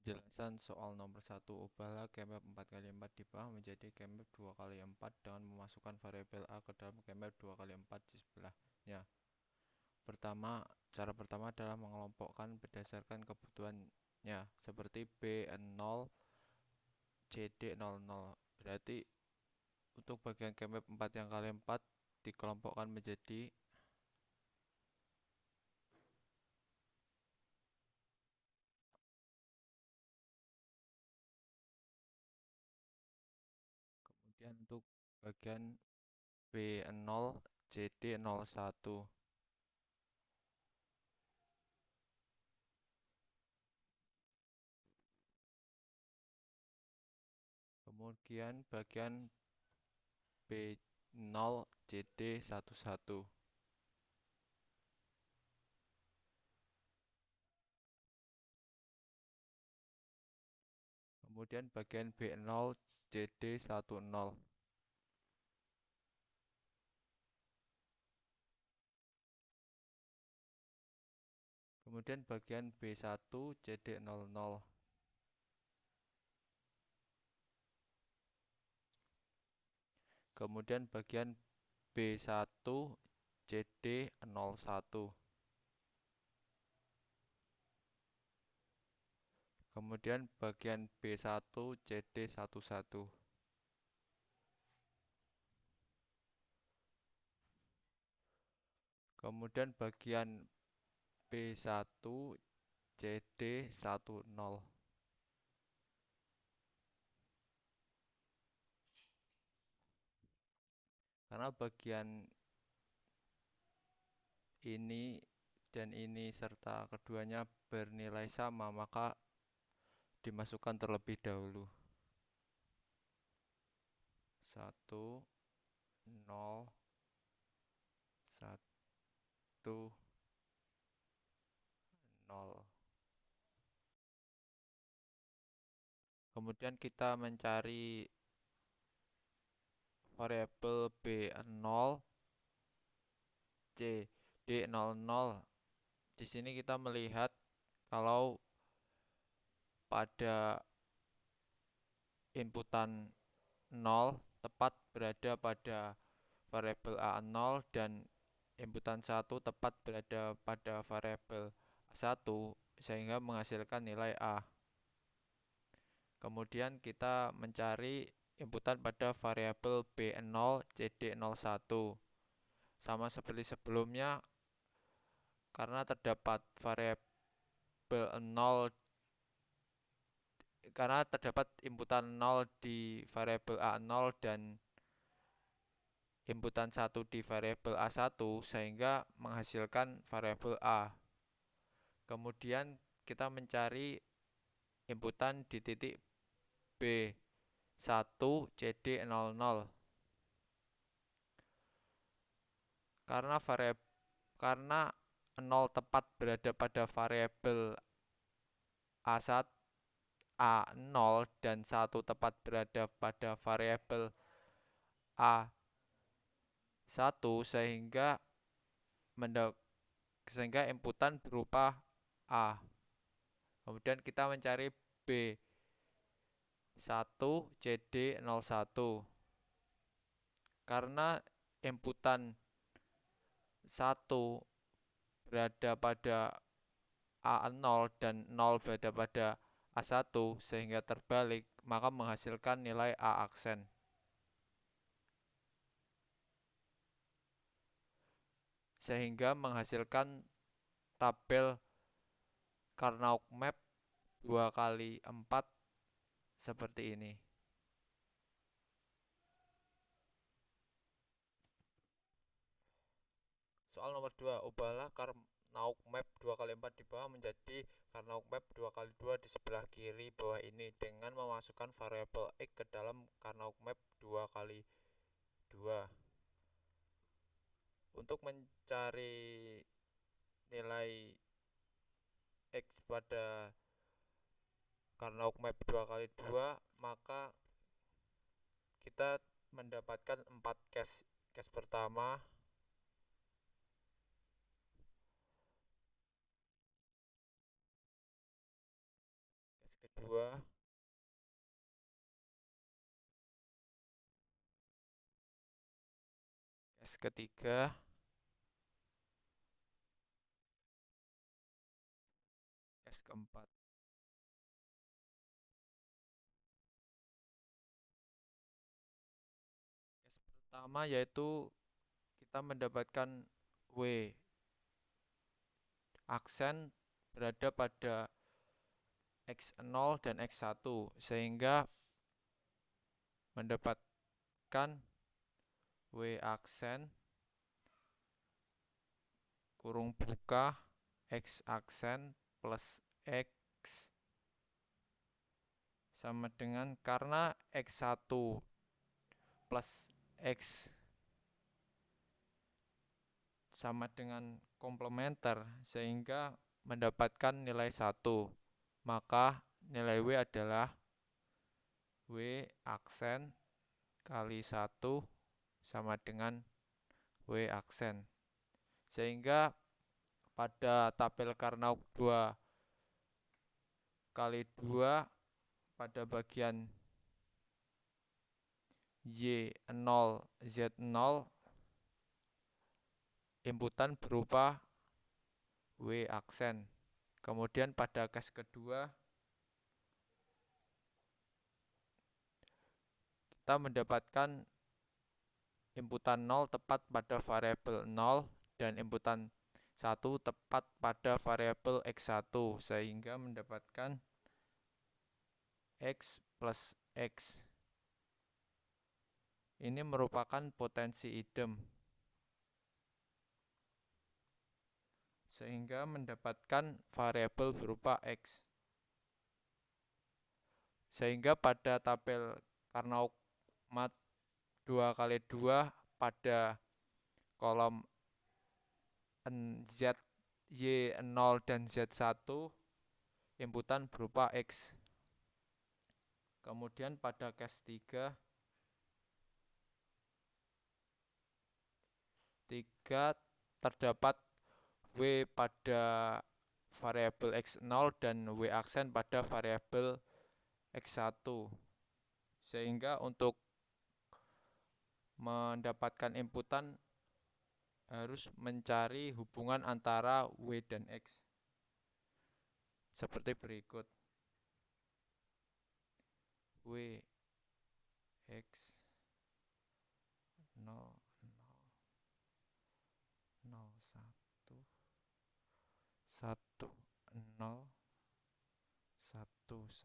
Penjelasan soal nomor 1, ubahlah kemap 4x4 di bawah menjadi kemap 2x4 dengan memasukkan variabel A ke dalam kemap 2x4 di sebelahnya. Cara pertama adalah mengelompokkan berdasarkan kebutuhannya, seperti B0, CD00. Berarti untuk bagian kemap 4 yang kali 4 dikelompokkan menjadi kemudian untuk bagian B0 CD01. Kemudian bagian B0 CD11. Kemudian bagian B0 CD10. Kemudian bagian B1 CD00. Kemudian bagian B1 CD01. Kemudian bagian B1 CD11. Kemudian bagian B1 CD10. Karena bagian ini dan ini serta keduanya bernilai sama, maka dimasukkan terlebih dahulu. 1, 0, 1, 0. Kemudian kita mencari variabel B0 C D00. Di sini kita melihat kalau pada inputan 0 tepat berada pada variabel A0 dan inputan 1 tepat berada pada variabel 1 sehingga menghasilkan nilai A. Kemudian kita mencari inputan pada variabel B0 CD01. Sama seperti sebelumnya, karena terdapat variabel 0 karena terdapat inputan 0 di variabel A0 dan inputan 1 di variabel A1 sehingga menghasilkan variabel A. Kemudian kita mencari inputan di titik B1 CD00. Karena 0 tepat berada pada variabel A1 A0 dan 1 tepat berada pada variabel A1 sehingga inputan berupa A. Kemudian kita mencari B1 CD01. Karena inputan 1 berada pada A0 dan 0 berada pada A1 sehingga terbalik, maka menghasilkan nilai A aksen. Sehingga menghasilkan tabel Karnaug map 2x4 seperti ini. Soal nomor 2, ubahlah Karnaug map 2x4 di bawah menjadi Karnaug map 2x2 di sebelah kiri bawah ini dengan memasukkan variabel X ke dalam Karnaug map 2x2. Untuk mencari nilai X pada Karnaug map 2x2, maka kita mendapatkan 4 case. Case pertama, case kedua case ketiga, case keempat. Case pertama yaitu kita mendapatkan W aksen berada pada X0 dan X1 sehingga mendapatkan W aksen kurung buka X aksen plus X sama dengan karena X1 plus X sama dengan komplementer sehingga mendapatkan nilai 1. Maka nilai W adalah W aksen kali 1 sama dengan W aksen. Sehingga pada tabel Karnaug 2 kali 2 pada bagian Y0 Z0 inputan berupa W aksen. Kemudian pada case kedua kita mendapatkan inputan 0 tepat pada variabel 0 dan inputan 1 tepat pada variabel X1 sehingga mendapatkan X plus X. Ini merupakan potensi idem sehingga mendapatkan variabel berupa X. Sehingga pada tabel Karnaug mat 2 kali 2 pada kolom Z, Y0 dan Z1 inputan berupa X. Kemudian pada case 3 terdapat W pada variabel X0 dan W aksen pada variabel X1. Sehingga untuk mendapatkan inputan harus mencari hubungan antara W dan X. Seperti berikut. W X 0 1 0 1 1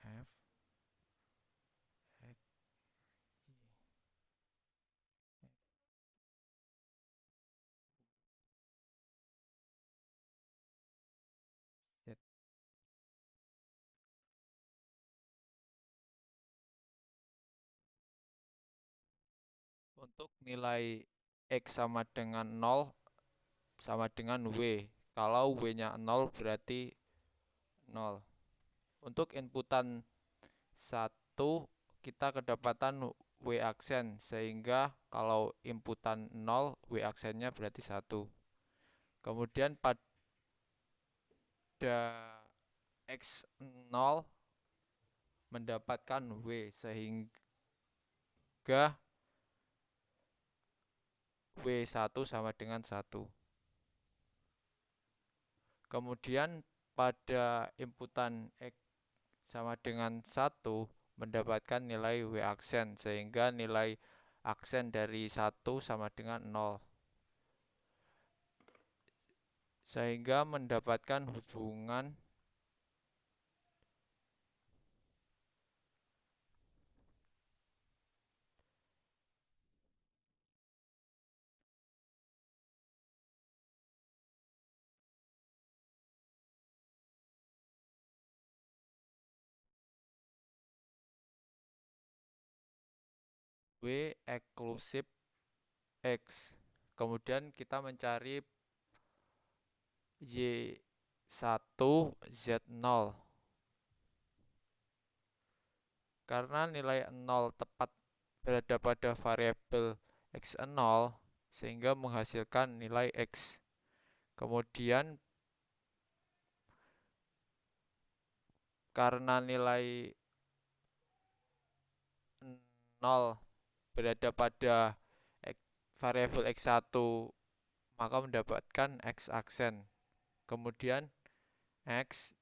F X Y Z. Untuk nilai X sama dengan 0 sama dengan W. Kalau W-nya 0 berarti 0. Untuk inputan 1 kita kedapatan W aksen sehingga kalau inputan 0 W aksennya berarti 1. Kemudian pada X0 mendapatkan W sehingga W1 sama dengan 1. Kemudian pada inputan X sama dengan 1 mendapatkan nilai W aksen sehingga nilai aksen dari 1 sama dengan 0. Sehingga mendapatkan hubungan W eksklusif X. Kemudian kita mencari Y1 Z0. Karena nilai 0 tepat berada pada variabel X0 sehingga menghasilkan nilai X. Kemudian Karena nilai 0 berada pada variabel X1, maka mendapatkan X aksen. Kemudian X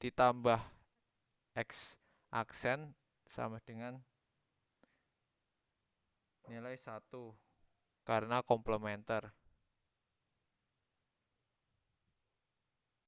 ditambah X aksen sama dengan nilai 1 karena komplementer.